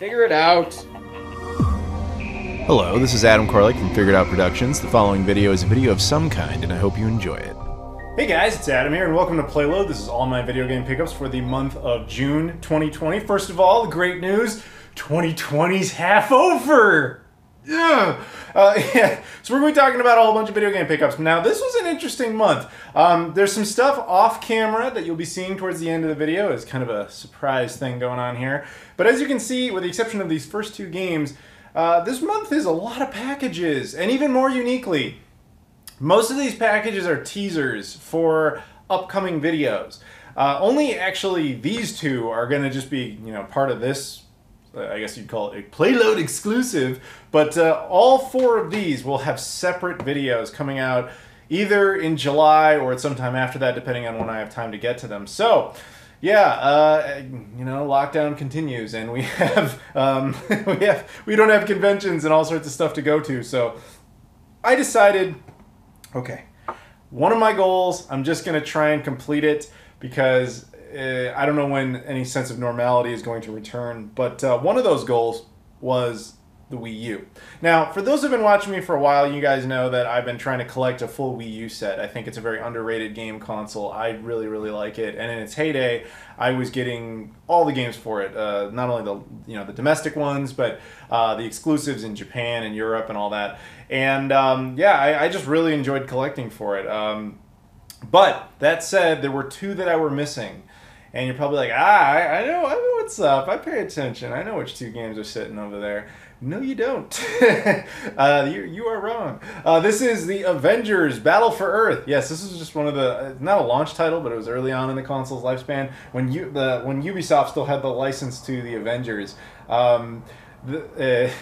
Figure it out. Hello, this is Adam Koralik from Figured Out Productions. The following video is a video of some kind, and I hope you enjoy it. Hey guys, it's Adam here, and welcome to PlayLoad. This is all my video game pickups for the month of June 2020. First of all, the great news, 2020's half over! Yeah. So we're going to be talking about a whole bunch of video game pickups. Now, this was an interesting month. There's some stuff off camera that you'll be seeing towards the end of the video. It's kind of a surprise thing going on here. But as you can see, with the exception of these first two games, this month is a lot of packages, and even more uniquely, most of these packages are teasers for upcoming videos. Only actually these two are going to just be, part of this. I guess you'd call it a PlayLoad exclusive, but all four of these will have separate videos coming out either in July or at some time after that, depending on when I have time to get to them. So, yeah, lockdown continues, and we have we don't have conventions and all sorts of stuff to go to. So, I decided, okay, one of my goals, I'm just going to try and complete it because I don't know when any sense of normality is going to return, but one of those goals was the Wii U. Now, for those who have been watching me for a while, you guys know that I've been trying to collect a full Wii U set. I think it's a very underrated game console. I really, really like it, and in its heyday, I was getting all the games for it. Not only the domestic ones, but the exclusives in Japan and Europe and all that. And I just really enjoyed collecting for it. But that said, there were two that I were missing. And you're probably like, I know what's up. I pay attention. I know which two games are sitting over there. No, you don't. You are wrong. This is the Avengers Battle for Earth. Yes, this is just one of the, not a launch title, but it was early on in the console's lifespan when Ubisoft still had the license to the Avengers. The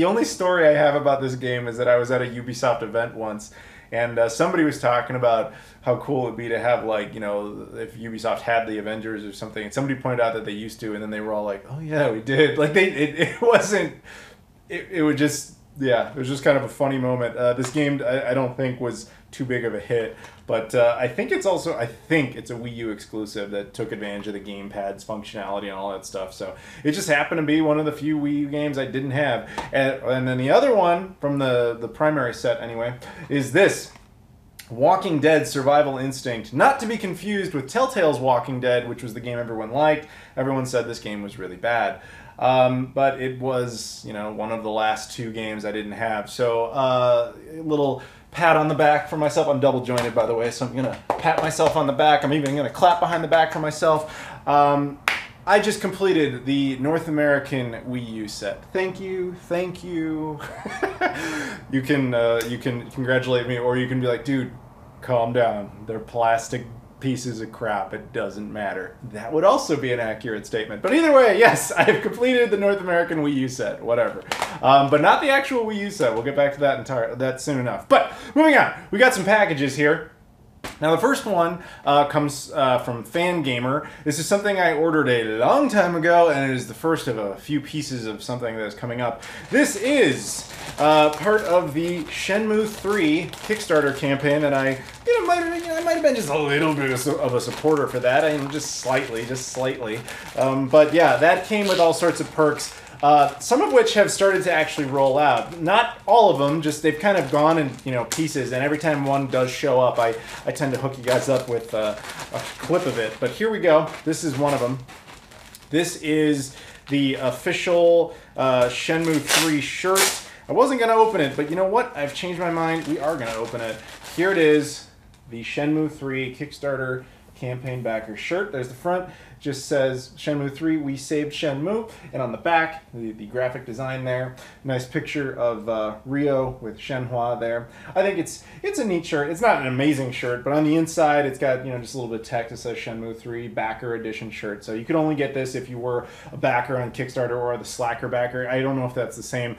only story I have about this game is that I was at a Ubisoft event once, and somebody was talking about how cool it would be to have, if Ubisoft had the Avengers or something. And somebody pointed out that they used to, and then they were all like, "Oh yeah, we did." Like it wasn't. It was just kind of a funny moment. This game I don't think was too big of a hit, but I think it's a Wii U exclusive that took advantage of the gamepad's functionality and all that stuff. So it just happened to be one of the few Wii U games I didn't have. And then the other one from the primary set anyway is this Walking Dead Survival Instinct, not to be confused with Telltale's Walking Dead, which was the game everyone liked. Everyone said this game was really bad. But it was, one of the last two games I didn't have. So a little pat on the back for myself. I'm double jointed, by the way, so I'm going to pat myself on the back. I'm even going to clap behind the back for myself. I just completed the North American Wii U set. Thank you. You can congratulate me, or you can be like, dude, calm down. They're plastic pieces of crap. It doesn't matter. That would also be an accurate statement. But either way, yes, I've completed the North American Wii U set. Whatever. But not the actual Wii U set. We'll get back to that soon enough. But moving on, we got some packages here. Now the first one comes from Fangamer. This is something I ordered a long time ago, and it is the first of a few pieces of something that is coming up. This is part of the Shenmue 3 Kickstarter campaign, and I might have been just a little bit of a supporter for that. I mean, just slightly. But yeah, that came with all sorts of perks. Some of which have started to actually roll out. Not all of them, just they've kind of gone in pieces, and every time one does show up, I tend to hook you guys up with a clip of it. But here we go. This is one of them. This is the official Shenmue 3 shirt. I wasn't going to open it, but you know what? I've changed my mind. We are going to open it. Here it is, the Shenmue 3 Kickstarter campaign backer shirt. There's the front. Just says Shenmue 3, we saved Shenmue. And on the back, the graphic design there. Nice picture of Rio with Shenhua there. I think it's a neat shirt. It's not an amazing shirt, but on the inside, it's got just a little bit of text that says Shenmue 3 Backer Edition shirt. So you could only get this if you were a backer on Kickstarter or the Slacker backer. I don't know if that's the same.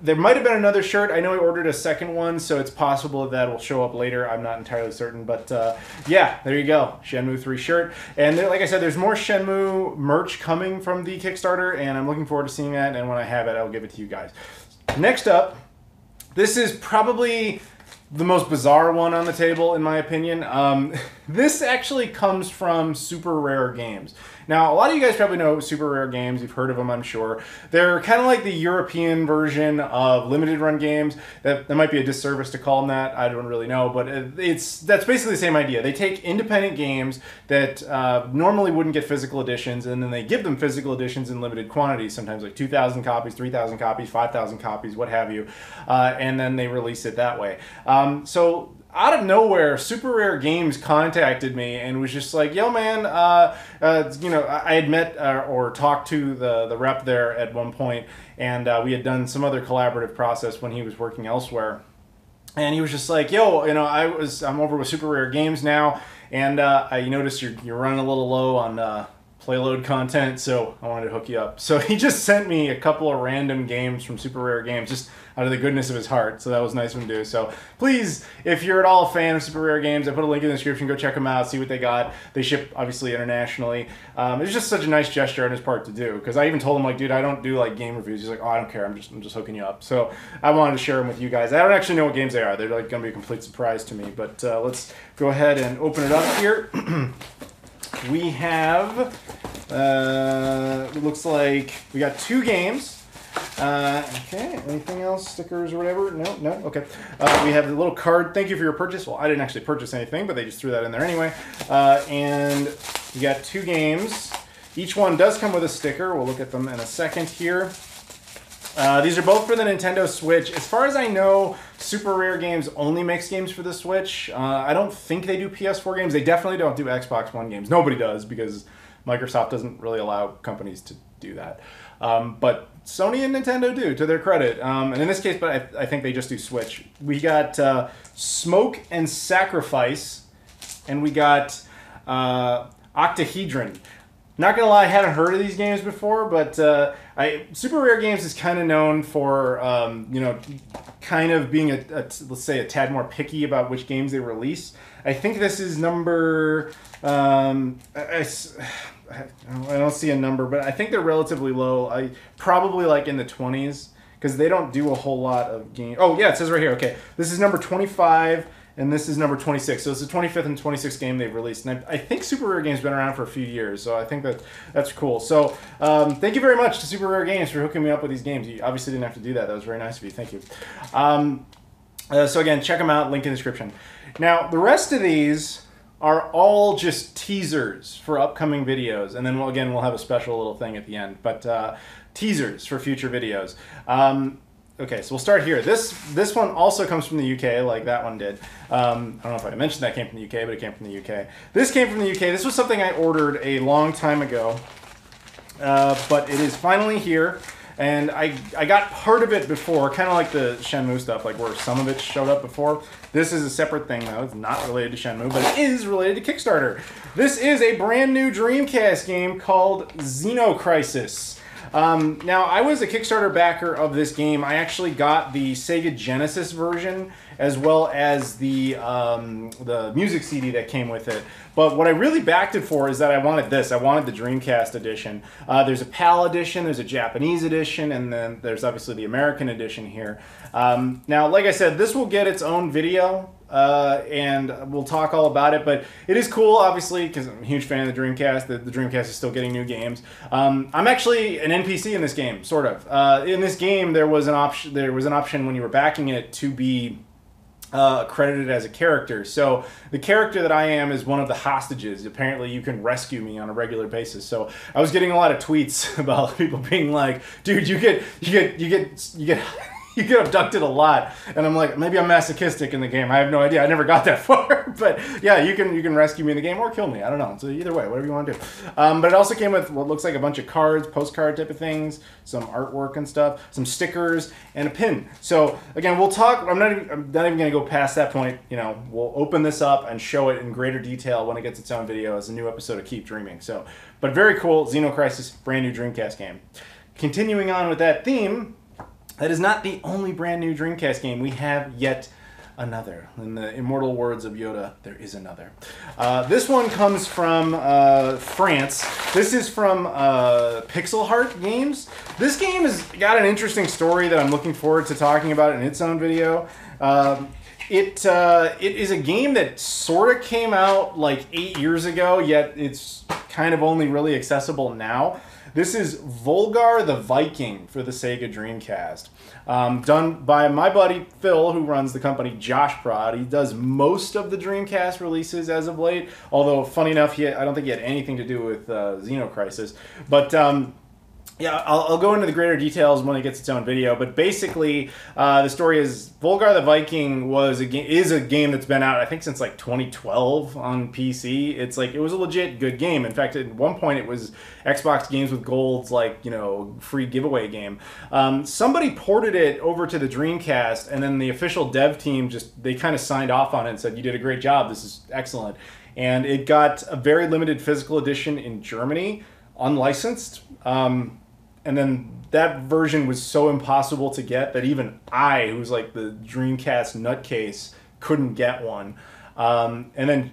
There might have been another shirt. I know I ordered a second one, so it's possible that will show up later. I'm not entirely certain, but yeah, there you go. Shenmue 3 shirt. And like I said, there's more Shenmue merch coming from the Kickstarter, and I'm looking forward to seeing that, and when I have it, I'll give it to you guys. Next up, this is probably the most bizarre one on the table, in my opinion. This actually comes from Super Rare Games. Now, a lot of you guys probably know Super Rare Games. You've heard of them, I'm sure. They're kind of like the European version of limited run games. That might be a disservice to call them that. I don't really know, but that's basically the same idea. They take independent games that normally wouldn't get physical editions, and then they give them physical editions in limited quantities, sometimes like 2,000 copies, 3,000 copies, 5,000 copies, what have you, and then they release it that way. So out of nowhere, Super Rare Games contacted me and was just like, yo, man, you know, I had met or talked to the rep there at one point, and we had done some other collaborative process when he was working elsewhere. And he was just like, yo, you know, I'm over with Super Rare Games now, and I noticed you're running a little low on PlayLoad content, so I wanted to hook you up. So he just sent me a couple of random games from Super Rare Games, just out of the goodness of his heart. So that was nice of him to do. So please, if you're at all a fan of Super Rare Games, I put a link in the description. Go check them out, see what they got. They ship, obviously, internationally. It's just such a nice gesture on his part to do, because I even told him, like, dude, I don't do like game reviews. He's like, oh, I don't care. I'm just hooking you up. So I wanted to share them with you guys. I don't actually know what games they are. They're like going to be a complete surprise to me. But let's go ahead and open it up here. We have, it looks like we got 2 games. Okay, anything else? Stickers or whatever? No? Okay. We have the little card. Thank you for your purchase. Well, I didn't actually purchase anything, but they just threw that in there anyway. And we got 2 games. Each one does come with a sticker. We'll look at them in a second here. These are both for the Nintendo Switch. As far as I know, Super Rare Games only makes games for the Switch. I don't think they do PS4 games. They definitely don't do Xbox One games. Nobody does, because Microsoft doesn't really allow companies to do that. But Sony and Nintendo do, to their credit. And in this case, but I think they just do Switch. We got Smoke and Sacrifice, and we got Octahedron. Not gonna lie, I haven't heard of these games before, but Super Rare Games is kind of known for, you know, kind of being let's say a tad more picky about which games they release. I think this is number, I don't see a number, but I think they're relatively low. Probably like in the 20s, because they don't do a whole lot of games. Oh yeah, it says right here. Okay, this is number 25. And this is number 26, so it's the 25th and 26th game they've released. And I think Super Rare Games has been around for a few years, so I think that's cool. So thank you very much to Super Rare Games for hooking me up with these games. You obviously didn't have to do that. That was very nice of you. Thank you. So again, check them out. Link in the description. Now, the rest of these are all just teasers for upcoming videos. And then, we'll have a special little thing at the end. But teasers for future videos. Okay, so we'll start here. This one also comes from the UK, like that one did. I don't know if I mentioned that came from the UK, but it came from the UK. This came from the UK. This was something I ordered a long time ago, but it is finally here. And I got part of it before, kind of like the Shenmue stuff, like where some of it showed up before. This is a separate thing, though. It's not related to Shenmue, but it is related to Kickstarter. This is a brand new Dreamcast game called Zeno Crisis. Now, I was a Kickstarter backer of this game. I actually got the Sega Genesis version, as well as the music CD that came with it. But what I really backed it for is that I wanted this. I wanted the Dreamcast edition. There's a PAL edition, there's a Japanese edition, and then there's obviously the American edition here. Now, like I said, this will get its own video. And we'll talk all about it, but it is cool, obviously, because I'm a huge fan of the Dreamcast. The Dreamcast is still getting new games. I'm actually an NPC in this game, sort of. In this game, there was an option when you were backing it to be credited as a character. So the character that I am is one of the hostages. Apparently, you can rescue me on a regular basis. So I was getting a lot of tweets about people being like, "Dude, you get." You get abducted a lot, and I'm like, maybe I'm masochistic in the game. I have no idea. I never got that far, but yeah, you can rescue me in the game or kill me. I don't know. So either way, whatever you want to do. But it also came with what looks like a bunch of cards, postcard type of things, some artwork and stuff, some stickers, and a pin. So again, we'll talk. I'm not even going to go past that point. You know, we'll open this up and show it in greater detail when it gets its own video as a new episode of Keep Dreaming. So, but very cool. Zeno Crisis, brand new Dreamcast game. Continuing on with that theme. That is not the only brand new Dreamcast game. We have yet another. In the immortal words of Yoda, there is another. This one comes from France. This is from Pixel Heart Games. This game has got an interesting story that I'm looking forward to talking about in its own video. It is a game that sort of came out like 8 years ago, yet it's kind of only really accessible now. This is Volgar the Viking for the Sega Dreamcast. Done by my buddy Phil, who runs the company Josh Prod. He does most of the Dreamcast releases as of late, although funny enough, I don't think he had anything to do with Zeno Crisis. But yeah, I'll go into the greater details when it gets its own video, but basically the story is Volgar the Viking is a game that's been out, I think, since like 2012 on PC. It's like, it was a legit good game. In fact, at one point it was Xbox Games with Gold's like, you know, free giveaway game. Somebody ported it over to the Dreamcast, and then the official dev team they kind of signed off on it and said, you did a great job, this is excellent. And it got a very limited physical edition in Germany, unlicensed. And then that version was so impossible to get that even I, who's like the Dreamcast nutcase, couldn't get one. And then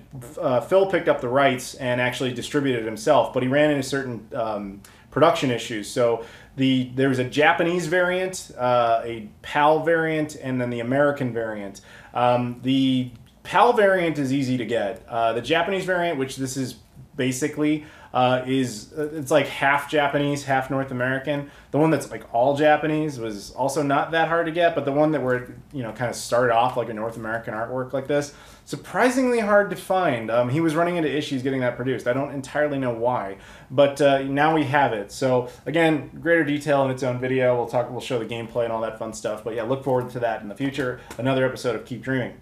Phil picked up the rights and actually distributed it himself, but he ran into certain production issues. So there was a Japanese variant, a PAL variant, and then the American variant. The PAL variant is easy to get. The Japanese variant, which this is basically, it's like half Japanese, half North American. The one that's like all Japanese was also not that hard to get, but the one that kind of started off like a North American artwork like this, surprisingly hard to find. He was running into issues getting that produced. I don't entirely know why, but now we have it. So again, greater detail in its own video. We'll show the gameplay and all that fun stuff. But yeah, look forward to that in the future. Another episode of Keep Dreaming.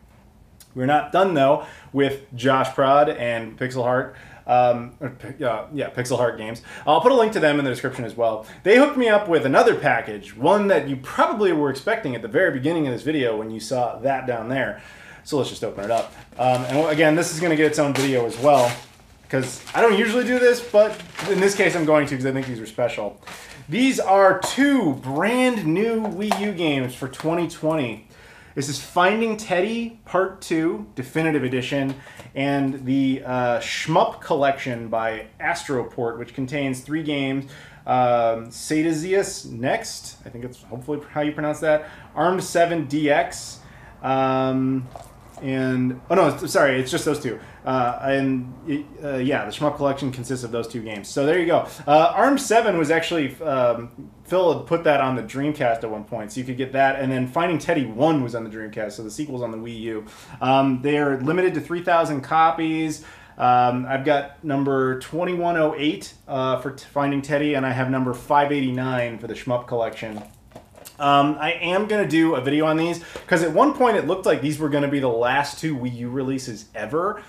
We're not done though with Josh Prod and Pixel Heart. Pixel Heart Games. I'll put a link to them in the description as well. They hooked me up with another package, one that you probably were expecting at the very beginning of this video when you saw that down there. So let's just open it up. And again, this is going to get its own video as well, because I don't usually do this, but in this case I'm going to, because I think these are special. These are two brand new Wii U games for 2020. This is Finding Teddy Part 2, Definitive Edition, and the Shmup Collection by Astroport, which contains 3 games. Sadazius Next, I think that's hopefully how you pronounce that. Armed 7 DX, and... Oh no, sorry, it's just those two. Yeah, the Shmup Collection consists of those 2 games. So there you go. Armed 7 was actually... Phil had put that on the Dreamcast at one point, so you could get that. And then Finding Teddy 1 was on the Dreamcast, so the sequel's on the Wii U. They are limited to 3,000 copies. I've got number 2108 for Finding Teddy, and I have number 589 for the Shmup Collection. I am going to do a video on these, because at one point it looked like these were going to be the last 2 Wii U releases ever.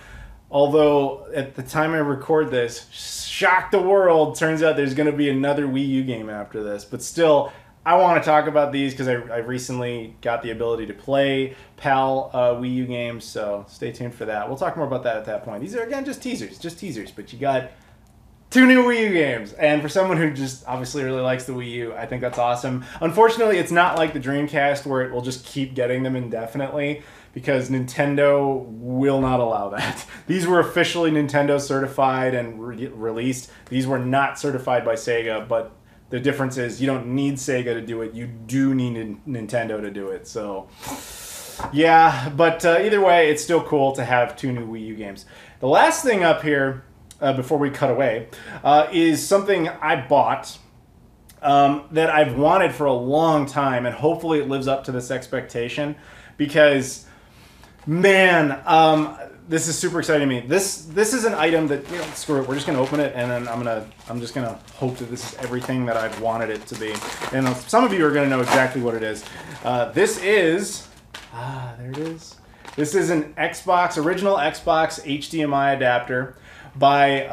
Although, at the time I record this, shock the world, turns out there's going to be another Wii U game after this. But still, I want to talk about these because I recently got the ability to play PAL Wii U games, so stay tuned for that. We'll talk more about that at that point. These are, again, just teasers, but you got 2 new Wii U games. And for someone who just obviously really likes the Wii U, I think that's awesome. Unfortunately, it's not like the Dreamcast where it will just keep getting them indefinitely, because Nintendo will not allow that. These were officially Nintendo certified and released. These were not certified by Sega, but the difference is you don't need Sega to do it. You do need Nintendo to do it. So, yeah, but either way, it's still cool to have 2 new Wii U games. The last thing up here, before we cut away, is something I bought that I've wanted for a long time, and hopefully it lives up to this expectation, because... man, this is super exciting to me. This is an item that, screw it, we're just gonna open it, and then I'm just gonna hope that this is everything that I've wanted it to be. And some of you are gonna know exactly what it is. This is, there it is. This is an original Xbox HDMI adapter by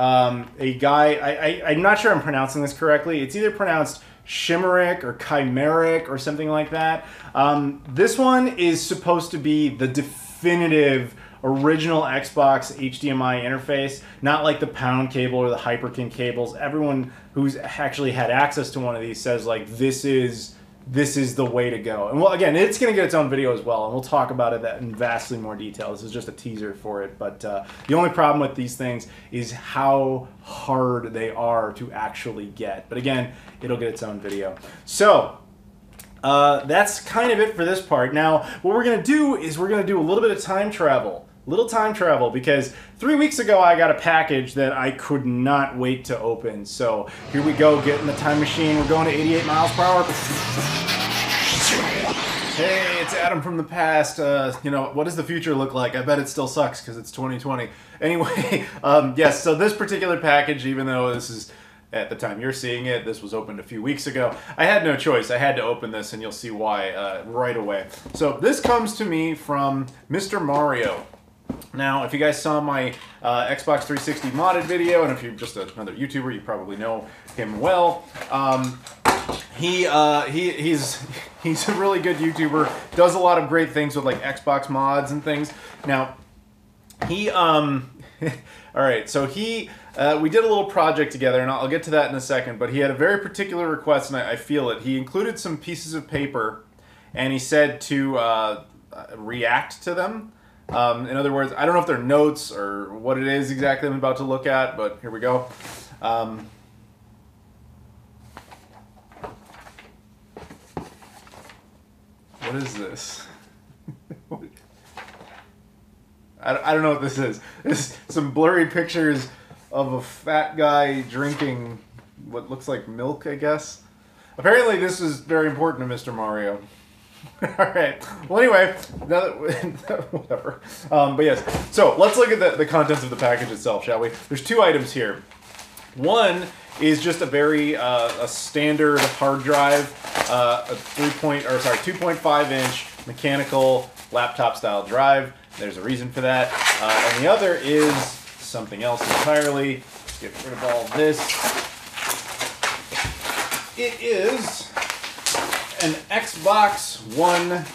a guy. I'm not sure I'm pronouncing this correctly. It's either pronounced Chimeric or Chimeric or something like that. This one is supposed to be the definitive original Xbox HDMI interface, not like the pound cable or the Hyperkin cables. Everyone who's actually had access to one of these says, like, this is the way to go. And well, again, it's going to get its own video as well, and we'll talk about it in vastly more detail. This is just a teaser for it, but the only problem with these things is how hard they are to actually get. But again, it'll get its own video. So, that's kind of it for this part. Now, what we're going to do is we're going to do a little bit of time travel. Little time travel, because 3 weeks ago I got a package that I could not wait to open. So here we go, get in the time machine. We're going to 88 miles per hour. Hey, it's Adam from the past. You know, what does the future look like? I bet it still sucks because it's 2020. Anyway, yes, so this particular package, even though this is, at the time you're seeing it, this was opened a few weeks ago, I had no choice. I had to open this, and you'll see why right away. So this comes to me from Mr. Mario. Now, if you guys saw my Xbox 360 modded video, and if you're just another YouTuber, you probably know him well. He's a really good YouTuber, does a lot of great things with like Xbox mods and things. Now, all right, so we did a little project together, and I'll get to that in a second, but he had a very particular request, and I feel it. He included some pieces of paper, and he said to react to them. In other words, I don't know if they're notes or what it is exactly I'm about to look at, but here we go. What is this? I don't know what this is. This is some blurry pictures of a fat guy drinking what looks like milk, I guess. Apparently this is very important to Mr. Mario. Alright, well anyway, whatever. But yes, so let's look at the contents of the package itself, shall we? There's two items here. One is just a very a standard hard drive, a 2.5 inch mechanical laptop style drive. There's a reason for that. And the other is something else entirely. Let's get rid of all this. It is an Xbox One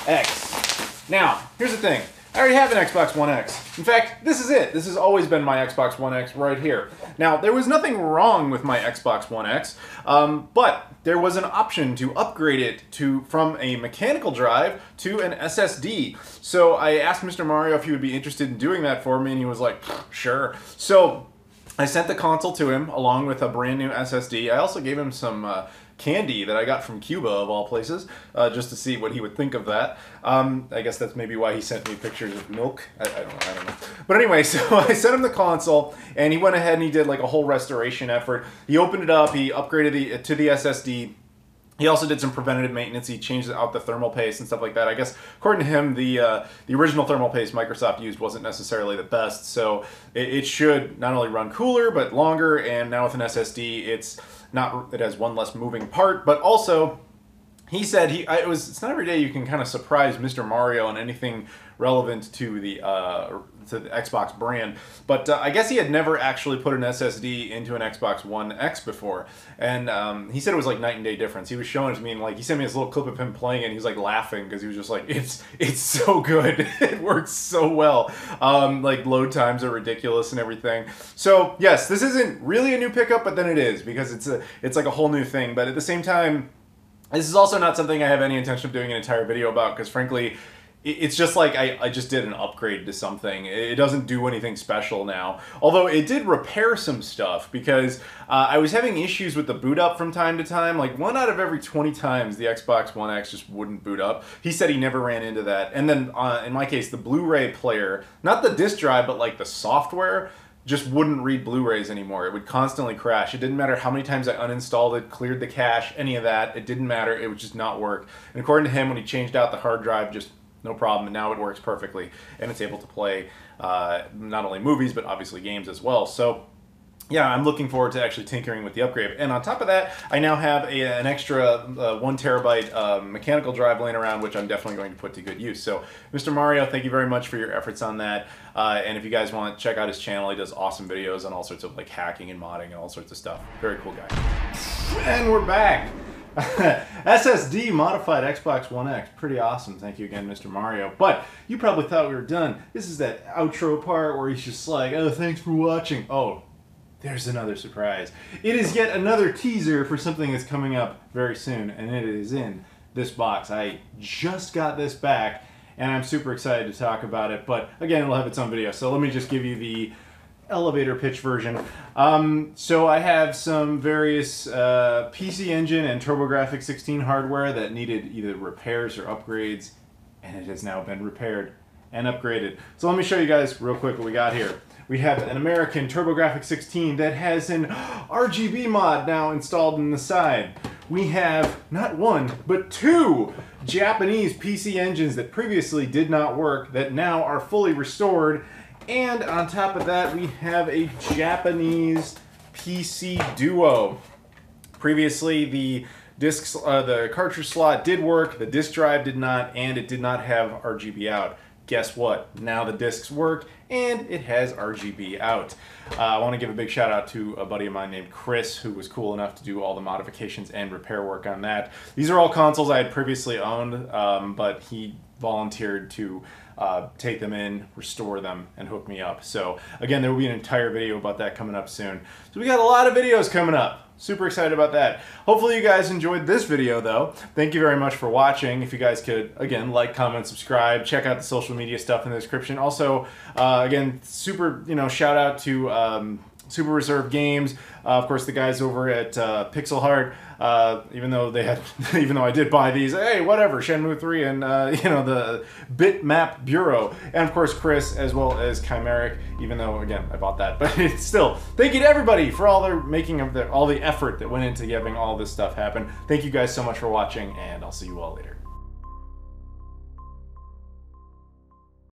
X. Now, here's the thing. I already have an Xbox One X. In fact, this is it. This has always been my Xbox One X right here. Now, there was nothing wrong with my Xbox One X, but there was an option to upgrade it from a mechanical drive to an SSD. So I asked Mr. Mario if he would be interested in doing that for me, and he was like, sure. So I sent the console to him along with a brand new SSD. I also gave him some candy that I got from Cuba, of all places, just to see what he would think of that. I guess that's maybe why he sent me pictures of milk. I don't know. But anyway, so I sent him the console, and he went ahead and he did like a whole restoration effort. He opened it up, he upgraded it to the SSD. He also did some preventative maintenance. He changed out the thermal paste and stuff like that. I guess, according to him, the original thermal paste Microsoft used wasn't necessarily the best, so it should not only run cooler, but longer, and now with an SSD, it has one less moving part, but also, he said it's not every day you can kind of surprise Mr. Mario on anything relevant to the Xbox brand, but I guess he had never actually put an SSD into an Xbox One X before, and he said it was like night and day difference. He was showing it to me, and like he sent me this little clip of him playing it, and he was like laughing because he was just like, it's so good. It works so well. Like load times are ridiculous and everything. So yes, this isn't really a new pickup, but then it is, because it's like a whole new thing. But at the same time, this is also not something I have any intention of doing an entire video about, because frankly, it's just like I just did an upgrade to something. It doesn't do anything special now. Although it did repair some stuff, because I was having issues with the boot up from time to time. Like 1 out of every 20 times the Xbox One X just wouldn't boot up. He said he never ran into that. And then in my case, the Blu-ray player, not the disc drive, but like the software, just wouldn't read Blu-rays anymore. It would constantly crash. It didn't matter how many times I uninstalled it, cleared the cache, any of that. It didn't matter. It would just not work. And according to him, when he changed out the hard drive, just no problem, and now it works perfectly, and it's able to play not only movies, but obviously games as well. So yeah, I'm looking forward to actually tinkering with the upgrade. And on top of that, I now have an extra 1 terabyte mechanical drive laying around, which I'm definitely going to put to good use. So, Mr. Mario, thank you very much for your efforts on that. And if you guys want, check out his channel. He does awesome videos on all sorts of like hacking and modding and all sorts of stuff. Very cool guy. And we're back. SSD modified Xbox One X. Pretty awesome. Thank you again, Mr. Mario. But you probably thought we were done. This is that outro part where he's just like, oh, thanks for watching. Oh, there's another surprise. It is yet another teaser for something that's coming up very soon, and it is in this box. I just got this back, and I'm super excited to talk about it. But again, it'll have its own video. So let me just give you the elevator pitch version. So I have some various PC Engine and TurboGrafx 16 hardware that needed either repairs or upgrades, and it has now been repaired and upgraded. So let me show you guys real quick what we got here. We have an American TurboGrafx 16 that has an RGB mod now installed in the side. We have not one, but two Japanese PC engines that previously did not work that now are fully restored. And on top of that, we have a Japanese PC Duo. Previously, the the cartridge slot did work, the disk drive did not, and it did not have RGB out. Guess what? Now the discs work and it has RGB out. I want to give a big shout out to a buddy of mine named Chris, who was cool enough to do all the modifications and repair work on that. These are all consoles I had previously owned, but he volunteered to take them in, restore them, and hook me up. So again, there will be an entire video about that coming up soon. So we got a lot of videos coming up. Super excited about that. Hopefully you guys enjoyed this video though. Thank you very much for watching. If you guys could, again, like, comment, subscribe, check out the social media stuff in the description. Also, again, super, shout out to Super Reserve Games. Of course, the guys over at Pixel Heart, even though I did buy these, hey, whatever, Shenmue 3 and, the Bitmap Bureau. And of course, Chris, as well as Chimeric, even though, again, I bought that. But it's still, thank you to everybody for all their making of all the effort that went into having all this stuff happen. Thank you guys so much for watching, and I'll see you all later.